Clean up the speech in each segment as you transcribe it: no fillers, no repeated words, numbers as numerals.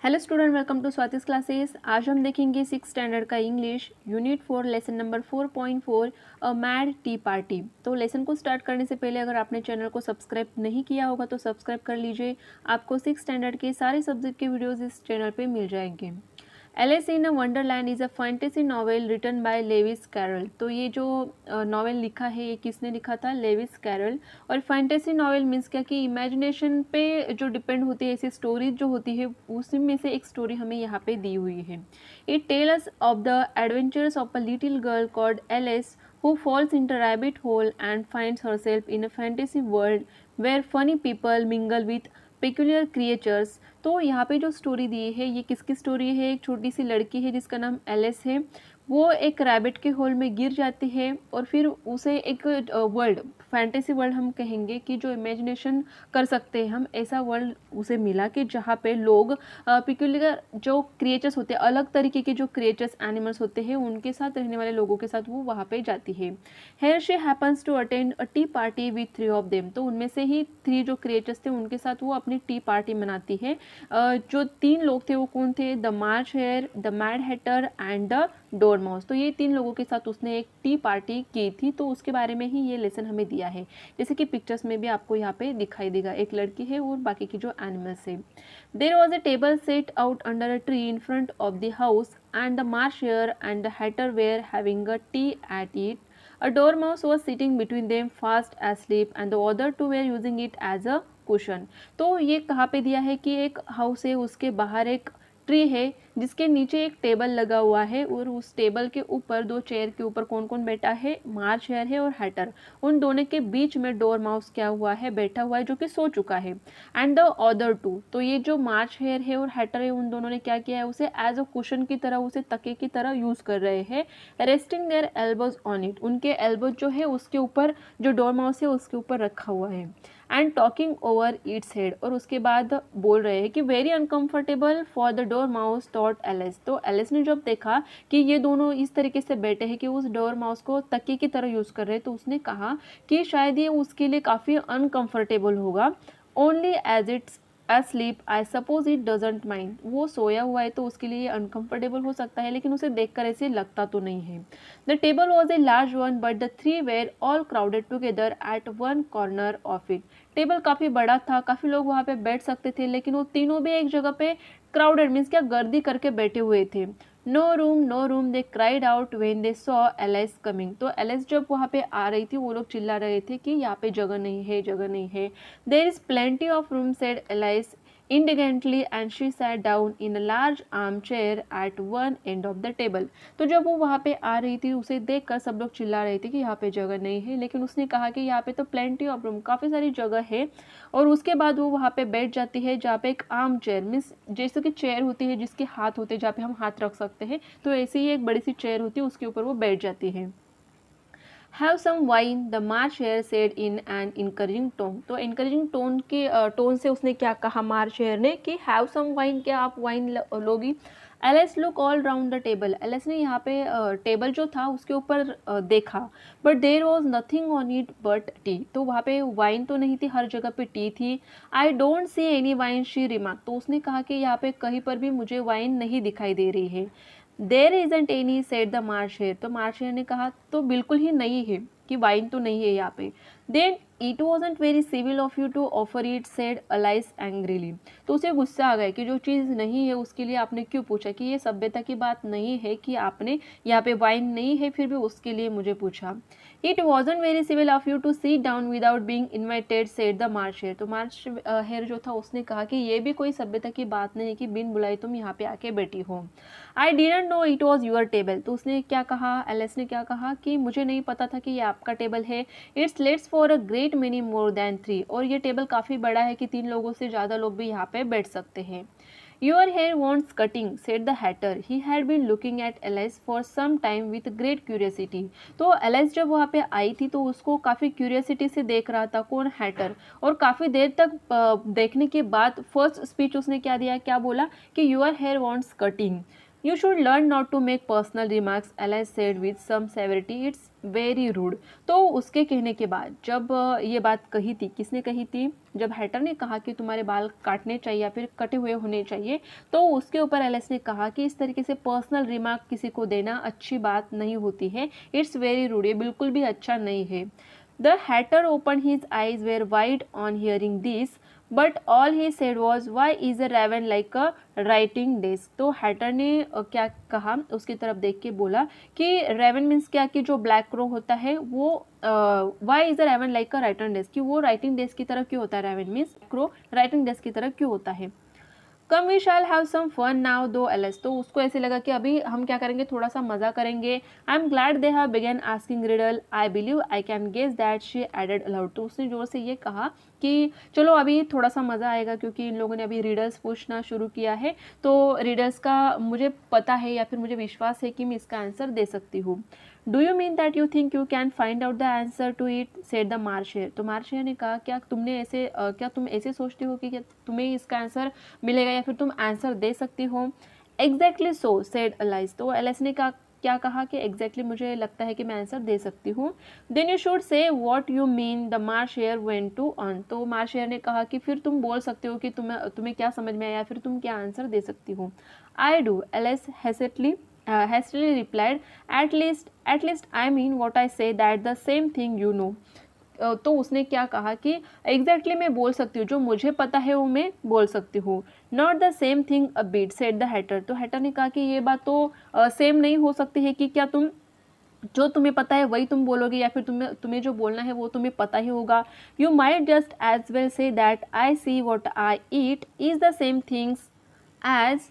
Hello student, welcome to Swati's classes. आज हम देखेंगे 6 स्टैंडर्ड का English unit 4 lesson number 4.4 a mad tea party. तो लेसन को स्टार्ट करने से पहले अगर आपने चैनल को सब्सक्राइब नहीं किया होगा तो सब्सक्राइब कर लीजिए। आपको 6 स्टैंडर्ड के सारे सब्जेक्ट के वीडियोस इस चैनल पे मिल जाएंगे। Alice in a wonderland is a fantasy novel written by Lewis Carroll. तो ये जो नॉवेल लिखा है ये किसने लिखा था? Lewis Carroll. और फैंटेसी नॉवेल मीन्स क्या कि इमेजिनेशन पे जो डिपेंड होती है, ऐसी स्टोरीज जो होती है उसी में से एक स्टोरी हमें यहाँ पे दी हुई है। It tells of the adventures of a little girl called Alice who falls into a rabbit hole and finds herself in a fantasy world where funny people mingle with peculiar creatures। तो यहाँ पे जो story दी है ये किसकी story है? एक छोटी सी लड़की है जिसका नाम एलिस है। वो एक रैबिट के होल में गिर जाती है और फिर उसे एक वर्ल्ड, फैंटेसी वर्ल्ड हम कहेंगे कि जो इमेजिनेशन कर सकते हैं हम, ऐसा वर्ल्ड उसे मिला कि जहाँ पे लोग पिक्युलर जो क्रिएचर्स होते हैं, अलग तरीके के जो क्रिएचर्स एनिमल्स होते हैं उनके साथ रहने वाले लोगों के साथ वो वहाँ पे जाती है। Here she happens to attend a tea party with 3 of them. तो उनमें से ही 3 जो क्रिएचर्स थे उनके साथ वो अपनी टी पार्टी मनाती है। जो 3 लोग थे वो कौन थे? The March Hare, the Mad Hatter and the dormouse. तो ये 3 लोगों के साथ उसने एक टी पार्टी की थी, तो उसके बारे में ही ये लेसन हमें दिया है। जैसे कि पिक्चर्स में भी आपको यहाँ पे दिखाई देगा, एक लड़की है और बाकी की जो एनिमल्स है। There was a table set out under a tree in front of the house and the March Hare and the Hatter were having a tea at it. A dormouse was sitting between them fast asleep and the other two were using it as a cushion। तो ये कहाँ पे दिया है कि एक house है, उसके बाहर एक ट्री है जिसके नीचे एक टेबल लगा हुआ है और उस टेबल के ऊपर 2 चेयर के ऊपर कौन कौन बैठा है? मार्च हेयर है और हैटर। उन दोनों के बीच में डोर माउस क्या हुआ है? बैठा हुआ है, जो कि सो चुका है। एंड द अदर टू, तो ये जो मार्च हेयर है और हैटर है उन दोनों ने क्या किया है? उसे एज अ कुशन की तरह, उसे तके की तरह यूज कर रहे हैं। Resting their elbows on it, उनके एल्बोज जो है उसके ऊपर, जो डोर माउस है उसके ऊपर रखा हुआ है। And talking over its head, और उसके बाद बोल रहे हैं कि very uncomfortable for the dormouse thought Alice. तो एलिस ने जब देखा कि ये दोनों इस तरीके से बैठे हैं कि उस डोर माउस को तकिए की तरह यूज कर रहे हैं, तो उसने कहा कि शायद ये उसके लिए काफी अनकंफर्टेबल होगा। Only as it's asleep I suppose it doesn't mind। वो सोया हुआ है तो उसके लिए अनकंफर्टेबल हो सकता है, लेकिन उसे देखकर ऐसे लगता तो नहीं है। The table was a large one but the 3 were all crowded together at one corner of it. Table काफ़ी बड़ा था, काफ़ी लोग वहाँ पे बैठ सकते थे, लेकिन वो तीनों भी एक जगह पे क्राउडेड मीन्स क्या, गर्दी करके बैठे हुए थे। No room they cried out when they saw Alice coming. तो एलिस जब वहाँ पे आ रही थी वो लोग चिल्ला रहे थे कि यहाँ पे जगह नहीं है, जगह नहीं है। There is plenty of room said Alice indignantly and she sat down in a large armchair at one end of the table। तो जब वो वहाँ पे आ रही थी उसे देखकर सब लोग चिल्ला रहे थे कि यहाँ पे जगह नहीं है, लेकिन उसने कहा कि यहाँ पे तो प्लेंटी ऑफ रूम, काफ़ी सारी जगह है। और उसके बाद वो वहाँ पे बैठ जाती है जहाँ पे एक आर्म चेयर मीन्स जैसे कि चेयर होती है जिसके हाथ होते हैं, जहाँ पे हम हाथ रख सकते हैं, तो ऐसे ही एक बड़ी सी चेयर होती है, उसके ऊपर वो बैठ जाती है। Have some wine the March Hare said in an encouraging tone. तो इनकरेजिंग टोन के टोन से उसने क्या कहा मार्च हेयर ने कि हैव सम वाइन, क्या आप वाइन लोगी? Alice look all round the table. Alice ने यहाँ पे टेबल जो था उसके ऊपर देखा, but there was nothing on it but tea. तो वहाँ पे वाइन तो नहीं थी, हर जगह पे टी थी। I don't see any wine she remark. तो उसने कहा कि यहाँ पे कहीं पर भी मुझे वाइन नहीं दिखाई दे रही है। There isn't any said the March Hare. तो मार्च हेयर ने कहा तो बिल्कुल ही नहीं है, कि वाइन तो नहीं है यहाँ पे। Then it wasn't very civil of you to offer it said Alice angrily. तो उसे गुस्सा आ गया कि जो चीज़ नहीं है उसके लिए आपने क्यों पूछा, कि ये सभ्यता की बात नहीं है कि आपने यहाँ पे वाइन नहीं है फिर भी उसके लिए मुझे पूछा। It wasn't very civil of you to sit down without being invited said the March Hare. तो मार्च हेयर जो था उसने कहा कि ये भी कोई सभ्यता की बात नहीं है कि बिन बुलाए तुम यहाँ पे आके बैठी हो। I didn't know it was your table. तो उसने क्या कहा, एलिस ने क्या कहा कि मुझे नहीं पता था कि ये आपका टेबल है। It's let's for a great many more than 3। और ये टेबल काफ़ी बड़ा है कि 3 लोगों से ज़्यादा लोग भी यहाँ पे बैठ सकते हैं। Your hair wants cutting said the Hatter. He had been looking at Alice for some time with great curiosity. तो एलिस जब वहाँ पे आई थी तो उसको काफ़ी क्यूरियसिटी से देख रहा था, कौन? हैटर। और काफ़ी देर तक देखने के बाद फर्स्ट स्पीच उसने क्या दिया, क्या बोला कि your hair wants cutting. You should learn not to make personal remarks, Alice said with some severity. It's very rude. तो उसके कहने के बाद जब ये बात कही थी, किसने कही थी? जब हैटर ने कहा कि तुम्हारे बाल काटने चाहिए या फिर कटे हुए होने चाहिए, तो उसके ऊपर एलिस ने कहा कि इस तरीके से पर्सनल रिमार्क किसी को देना अच्छी बात नहीं होती है, इट्स वेरी रूड, ये बिल्कुल भी अच्छा नहीं है। The Hatter open his eyes were wide on hearing this, but all he said was why is a raven like a writing desk. तो हैटर ने क्या कहा, उसकी तरफ देख के बोला कि रेवन मीन्स क्या, कि जो ब्लैक क्रो होता है वो why is a raven like a writing desk, कि वो राइटिंग डेस्क की तरफ क्यों होता है, raven means crow writing desk की तरफ क्यों होता है। Come we shall have some fun now though Alice. तो उसको ऐसे लगा कि अभी हम क्या करेंगे, थोड़ा सा मजा करेंगे। I am glad they have begun asking riddle, I believe I can guess that she added aloud. तो उसने जोर से ये कहा कि चलो अभी थोड़ा सा मज़ा आएगा, क्योंकि इन लोगों ने अभी रिडल्स पूछना शुरू किया है, तो रिडल्स का मुझे पता है या फिर मुझे विश्वास है कि मैं इसका आंसर दे सकती हूँ। Do you mean that you think you can find out the answer to it, said the March Hare. तो मार्शेयर ने कहा क्या तुमने ऐसे क्या तुम ऐसे सोचते हो कि क्या तुम्हें इसका आंसर मिलेगा या फिर तुम आंसर दे सकती हो। Exactly so, said alias. तो एलिस ने कहा क्या कहा कि एग्जैक्टली मुझे लगता है कि मैं आंसर दे सकती हूँ। Then you should say what you mean, the March Hare went on ऑन। तो मार्शेयर ने कहा कि फिर तुम बोल सकते हो कि तुम्हें क्या समझ में आया या फिर तुम क्या आंसर दे सकती हो। I do, Alice hastily replied, at least I mean what I say, that the same thing you know। तो उसने क्या कहा कि एग्जैक्टली मैं बोल सकती हूँ, जो मुझे पता है वो मैं बोल सकती हूँ। Not the same thing a bit, said the Hatter. तो हैटर ने कहा कि ये बात तो सेम नहीं हो सकती है कि क्या तुम जो तुम्हें पता है वही तुम बोलोगे या फिर तुम्हें जो बोलना है वो तुम्हें पता ही होगा। You might just as well say that I see what I eat is the same things as,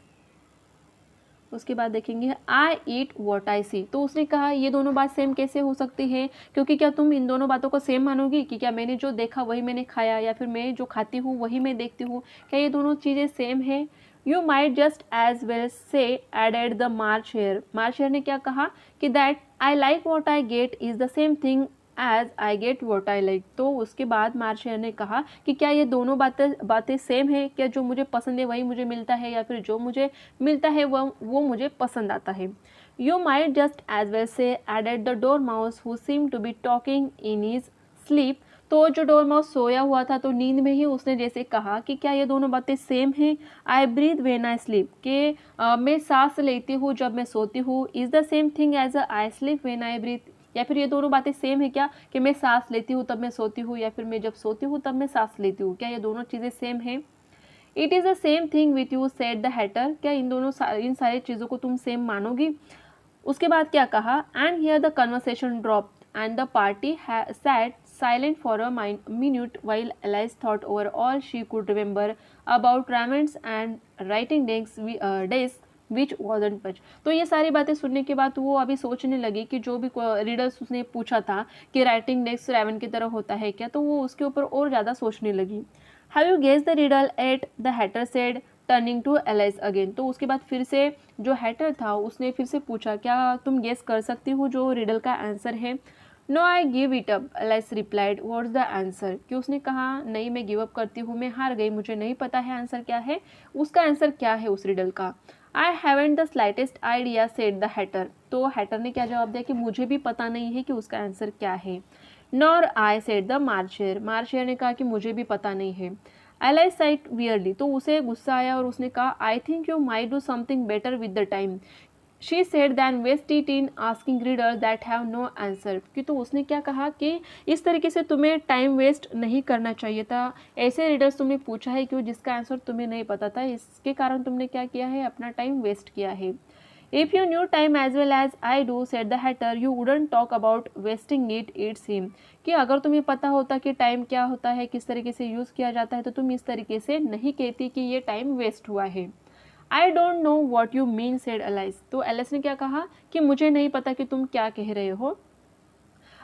उसके बाद देखेंगे आई ईट वॉट आई सी। तो उसने कहा ये दोनों बात सेम कैसे हो सकती है, क्योंकि क्या तुम इन दोनों बातों को सेम मानोगी कि क्या मैंने जो देखा वही मैंने खाया या फिर मैं जो खाती हूँ वही मैं देखती हूँ, क्या ये दोनों चीज़ें सेम है। You might just as well say, added the March Hare. March Hare ने क्या कहा कि that I like what I get is the same thing as I get what I like. तो उसके बाद मार्शेयर ने कहा कि क्या ये दोनों बातें सेम है, क्या जो मुझे पसंद है वही मुझे मिलता है या फिर जो मुझे मिलता है वो मुझे पसंद आता है। You might just as well say, added the dormouse who seem to be talking in his sleep. तो जो डोर माउस सोया हुआ था तो नींद में ही उसने जैसे कहा कि क्या ये दोनों बातें सेम हैं। I breathe when I sleep, कि मैं सांस लेती हूँ जब मैं सोती हूँ, is the same thing as I sleep when I breathe. या फिर ये दोनों बातें सेम है क्या, कि मैं सांस लेती हूँ तब मैं सोती हूँ या फिर मैं जब सोती हूँ तब मैं सांस लेती हूँ, क्या ये दोनों चीज़ें सेम हैं। It is the same thing with you, said the Hatter. क्या इन सारी चीज़ों को तुम सेम मानोगी। उसके बाद क्या कहा, and here the conversation drop and the party sat silent for a minute while Alice thought over all she could remember about Raymond's and writing desk which wasn't much। तो ये सारी बातें सुनने के बाद वो अभी सोचने लगी कि जो भी रीडर्स उसने पूछा था कि राइटिंग डेस्क रेवन की तरह होता है क्या, तो वो उसके ऊपर और ज़्यादा सोचने लगी। Have you guess the riddle at, the Hatter said turning to Alice again. तो उसके बाद फिर से जो हैटर था उसने फिर से पूछा क्या तुम गेस कर सकती हो जो रिडल का आंसर है। No I give it up, Alice replied, what's the answer. कि उसने कहा नहीं मैं गिव अप करती हूँ, मैं हार गई, मुझे नहीं पता है आंसर क्या है, उसका आंसर क्या है उस रिडल का। I haven't the slightest idea, said the Hatter. तो हैटर ने क्या जवाब दिया कि मुझे भी पता नहीं है कि उसका आंसर क्या है। Nor I, said the March Hare. March Hare ने कहा कि मुझे भी पता नहीं है। एलाइस साइड वियरली, तो उसे गुस्सा आया और उसने कहा I think you might do something better with the time, she said than waste it in asking riddles that have no answer. कि तो उसने क्या कहा कि इस तरीके से तुम्हें टाइम वेस्ट नहीं करना चाहिए था, ऐसे रीडर्स तुमने पूछा है क्यों जिसका आंसर तुम्हें नहीं पता था, इसके कारण तुमने क्या किया है, अपना टाइम वेस्ट किया है। If you knew Time as well as I do, said the Hatter, you wouldn't talk about wasting it, it's him. कि अगर तुम्हें पता होता कि टाइम क्या होता है, किस तरीके से यूज़ किया जाता है, तो तुम इस तरीके से नहीं कहती कि ये टाइम वेस्ट हुआ है। I don't know what you mean, said alias. तो एलिस ने क्या कहा कि मुझे नहीं पता कि तुम क्या कह रहे हो।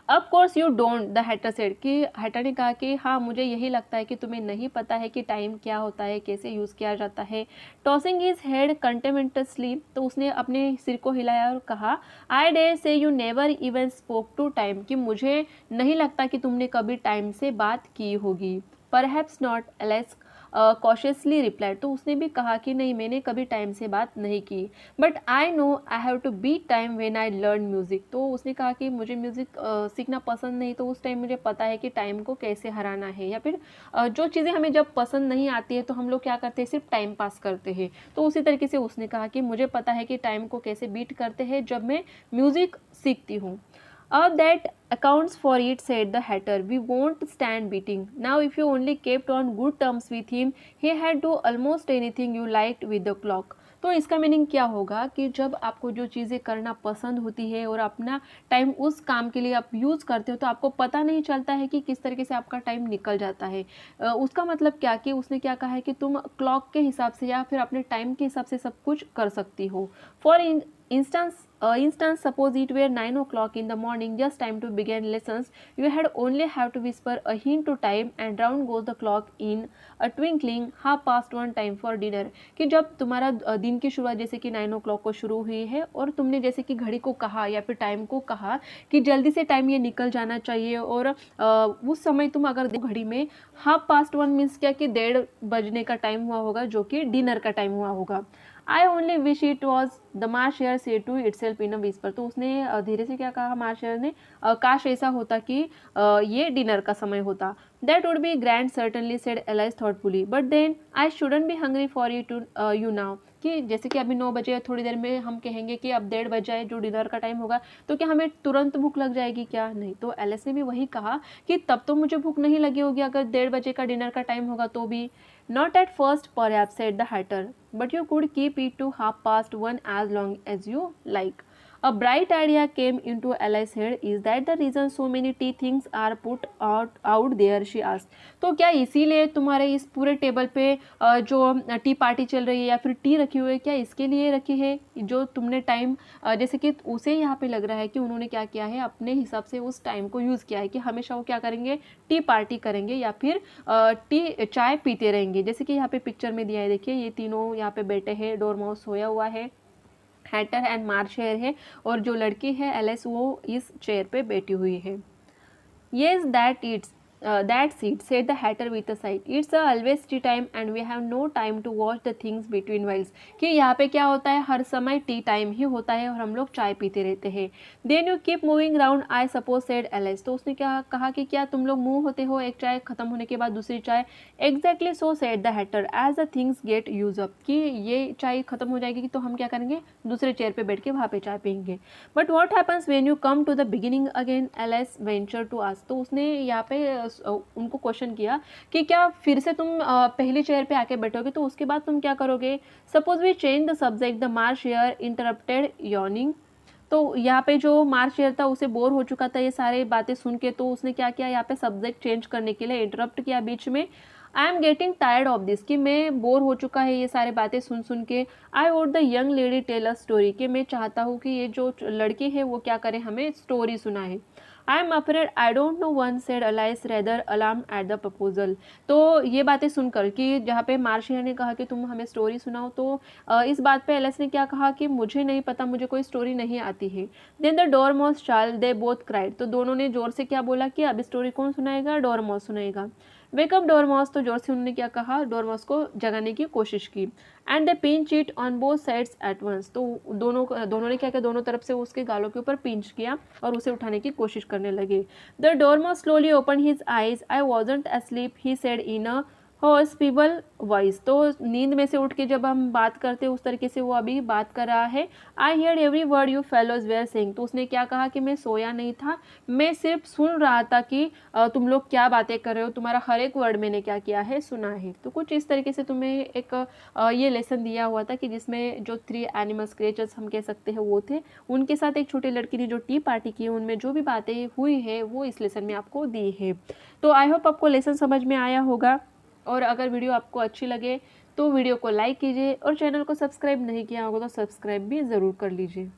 Of course you don't, the Hatter said. कि हैटर ने कहा कि हाँ मुझे यही लगता है कि तुम्हें नहीं पता है कि टाइम क्या होता है, कैसे यूज़ किया जाता है। टॉसिंग हिज हेड कंटेमेंटसली, तो उसने अपने सिर को हिलाया और कहा I dare say you never even spoke to Time. कि मुझे नहीं लगता कि तुमने कभी टाइम से बात की होगी। Perhaps not, Alice cautiously replied, तो उसने भी कहा कि नहीं, मैंने कभी टाइम से बात नहीं की, but I know I have to beat Time when I learn music. तो उसने कहा कि मुझे म्यूज़िक सीखना पसंद नहीं, तो उस टाइम मुझे पता है कि टाइम को कैसे हराना है, या फिर जो चीज़ें हमें जब पसंद नहीं आती है तो हम लोग क्या करते हैं, सिर्फ टाइम पास करते हैं। तो उसी तरीके से उसने कहा कि मुझे पता है कि टाइम को कैसे बीट करते हैं जब मैं म्यूज़िक सीखती हूँ। That accounts for it, said the hatter. We won't stand beating. Now, if you only kept on good terms with him, he had do almost anything you liked with the clock. तो इसका meaning क्या होगा कि जब आपको जो चीज़ें करना पसंद होती है और अपना टाइम उस काम के लिए आप यूज़ करते हो, तो आपको पता नहीं चलता है कि किस तरीके से आपका टाइम निकल जाता है। उसका मतलब क्या कि उसने क्या कहा है कि तुम क्लॉक के हिसाब से या फिर अपने टाइम के हिसाब से सब कुछ कर सकती हो। For instance, suppose it were 9 o'clock in the morning, just time to begin lessons, you had only have to whisper a hint to time and round goes the clock in a twinkling, 1:30 time for dinner। कि जब तुम्हारा दिन की शुरुआत जैसे कि 9 o'clock को शुरू हुई है और तुमने जैसे कि घड़ी को कहा या फिर टाइम को कहा कि जल्दी से टाइम ये निकल जाना चाहिए, और उस समय तुम अगर घड़ी में 1:30 मीन्स क्या कि 1:30 बजने का टाइम हुआ होगा, जो कि डिनर का टाइम हुआ होगा। I only wish it was the March Hare said to itself in a whisper. तो उसने धीरे से क्या कहा मार्शियर ने, काश ऐसा होता कि ये डिनर का समय होता। That would be grand certainly, said Alice thoughtfully, but then I shouldn't be hungry for you now. कि जैसे कि अभी 9 बजे, थोड़ी देर में हम कहेंगे कि अब 1:30 बज जाए जो डिनर का टाइम होगा, तो क्या हमें तुरंत भूख लग जाएगी क्या? नहीं। तो एलिस ने भी वही कहा कि तब तो मुझे भूख नहीं लगी होगी अगर 1:30 बजे का डिनर का टाइम होगा तो भी। Not at first, perhaps, said the hatter, but you could keep it to 1:30 as long as you like. A bright idea came into Alice's head. Is that the reason so many tea things are put out there? She asked. तो क्या इसीलिए तुम्हारे इस पूरे table पे जो T party चल रही है या फिर टी रखी हुई है, क्या इसके लिए रखी है जो तुमने टाइम, जैसे कि उसे यहाँ पे लग रहा है कि उन्होंने क्या किया है, अपने हिसाब से उस टाइम को यूज़ किया है कि हमेशा वो क्या करेंगे, टी पार्टी करेंगे या फिर टी चाय पीते रहेंगे। जैसे कि यहाँ पे पिक्चर में दिया है, देखिए ये तीनों यहाँ पे बैठे हैं, डोरमाउस सोया हुआ है, हैटर एंड मार्शियर है, और जो लड़की है एलिस वो इस चेयर पे बैठी हुई है। Yes, that's it, said the hatter with a sigh. It's always tea time and we have no time to watch the things between whiles। कि यहाँ पे क्या होता है, हर समय टी टाइम ही होता है और हम लोग चाय पीते रहते हैं। Then you keep moving round, I suppose, said Alice। तो उसने क्या कहा कि क्या तुम लोग मूव होते हो, एक चाय खत्म होने के बाद दूसरी चाय। Exactly so, said the hatter, as the things get used up। कि ये चाय खत्म हो जाएगी तो हम क्या करेंगे, दूसरे चेयर पे बैठ के वहाँ पे चाय पीएंगे। But what happens when you come to the beginning again? Alice ventured to ask। तो उसने यहाँ पे उनको क्वेश्चन किया कि क्या फिर से तुम पहली चेयर पे आके बैठोगे तो उसके बाद तुम क्या करोगे। Suppose we change the subject, the March Hare interrupted yawning. तो यहाँ पे जो मार्शियर था उसे बोर हो चुका था ये सारे बातें सुन के, तो उसने क्या किया, यहाँ पे सब्जेक्ट चेंज करने के लिए इंटरप्ट किया बीच में। I am getting tired of this, कि मैं बोर हो चुका है ये सारे बातें सुन सुन के। I would the young lady tell a story, कि मैं चाहता हूँ कि ये जो लड़की है वो क्या करे, हमें स्टोरी सुनाए। I am afraid I don't know one, said Alice rather alarm at the proposal. तो ये बातें सुनकर कि जहाँ पे मार्शिया ने कहा कि तुम हमें स्टोरी सुनाओ, तो इस बात पे एलिस ने क्या कहा कि मुझे नहीं पता, मुझे कोई स्टोरी नहीं आती है। Then the dormouse child they both cried. तो दोनों ने जोर से क्या बोला कि अब स्टोरी कौन सुनाएगा, डोरमॉस सुनाएगा। वेकअप डोरमॉस। तो जोर से उन्होंने क्या कहा, डोरमॉस को जगाने की कोशिश की। And they pinch it on both sides at once. तो दोनों ने क्या किया, दोनों तरफ से उसके गालों के ऊपर पिंच किया और उसे उठाने की कोशिश करने लगे। The dormouse slowly open his eyes. I wasn't asleep, he said in a hoarse feeble voice. तो नींद में से उठ के जब हम बात करते हैं उस तरीके से वो अभी बात कर रहा है। I hear every word you fellows were saying. तो उसने क्या कहा कि मैं सोया नहीं था, मैं सिर्फ सुन रहा था कि तुम लोग क्या बातें कर रहे हो, तुम्हारा हर एक वर्ड मैंने क्या किया है, सुना है। तो कुछ इस तरीके से तुम्हें एक ये लेसन दिया हुआ था कि जिसमें जो 3 एनिमल्स क्रिएचर्स हम कह सकते हैं वो थे, उनके साथ एक छोटी लड़की ने जो टी पार्टी की, उनमें जो भी बातें हुई है वो इस लेसन में आपको दी है। तो आई होप आपको लेसन समझ में आया होगा, और अगर वीडियो आपको अच्छी लगे तो वीडियो को लाइक कीजिए और चैनल को सब्सक्राइब नहीं किया होगा तो सब्सक्राइब भी ज़रूर कर लीजिए।